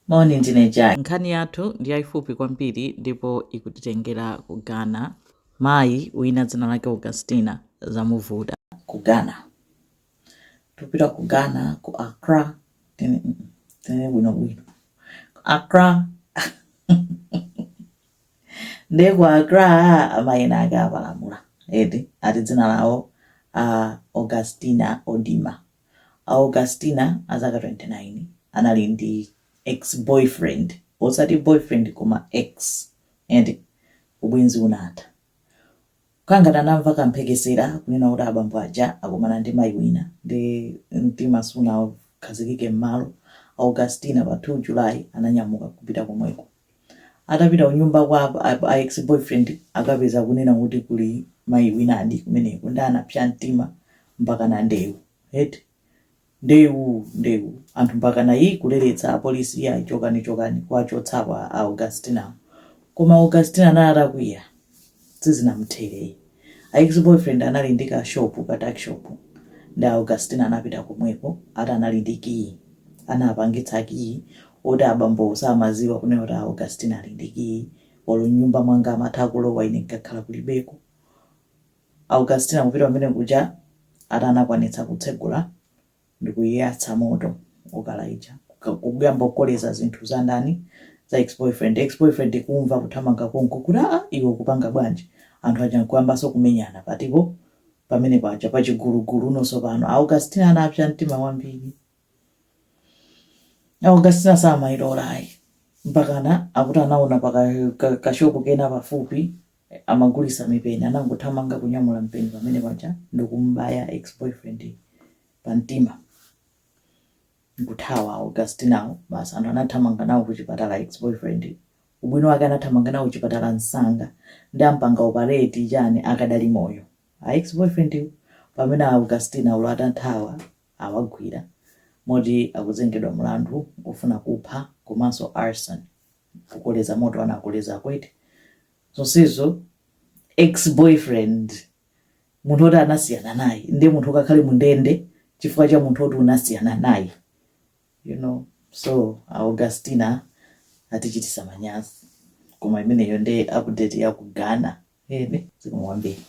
Morning Ndinejayi. Nkhani yathu ndi yayifupi kwambiri ndipo ikutitengera ku Ghana. Mayi wina dzina lake Augustina zamuvuta ku Ghana. Tupita ku Ghana ku Accra tene bwino Accra ndi ku Accra amayina ake apalamula eti ati dzina lawo Augustina Odima. Augustina azaka 29 anali ndi ex-boyfriend, osati boyfriend koma ex, and ubwenzi unatha. Kangati anamva kamphekesera kunena kuti abambo aja akumana ndi mayi wina ndi mtima sunakhazikike m'malo. Augustina pa 2 July ananyamuka kupita komweko. Atapita kunyumba kwa ex-boyfriend akapeza kunena kuti kuli mayi wina adi kumeneko ndi anapsa mtima mpaka na ndewu. Ndewu anthu mpaka na iyi kuleretsa apolisi ya chokani kwachotsa Augustina. Koma Augustina analakwiya sizinamuthere. Ex-boyfriend anali ndi ka tuck shop ndi Augustina anapita komweko ati anali ndi kiyi. Anapangitsa kiyi oti abambo samaziwa kunena kuti Augustina ali ndi kiyi olo nyumba mwanga amatha kulowa ine nkakhala kulibeko. Augustina kupita pamene kuja ati anakwanitsa kutsegula ndikuyatsa moto ukalaija kugamba kukoleza zinthu za ndani za ex-boyfriend kumva kuthamanga konko kuti iwe kupanga bwanji anthu aja nkuyambanso kumenyana patipo pamene paja pachigulugulu nonso pano. Augustina anapsa mtima wambiri. Augustina samayilola mpakana akuti anaona kashopu kena pafupi amagulisa mipeni anangothamanga kunyamula mpeni pamene paja ndikumbaya ex-boyfriend pamtima nkuthawa Augustina. Basi anthu anathamanga nawo kuchipatala ex-boyfriend. Ubwino wake anathamanga nawo kuchipatala msanga ndi ampanga operate chani akadali moyo. Ex-boyfriend pamene Augustina ulo atathawa awagwira moti akuzengedwa mlandu kufuna kupha komanso arson kukoleza moto anakoleza kwete. Zonsezo ex-boyfriend munthu oti anasiyana naye ndi munthu ukakhale mundende chifukwa cha munthu oti unasiyana naye. So Augustina atichitisa manyazi koma imeneyo ndi update ya ku Ghana. Zikumwambiri.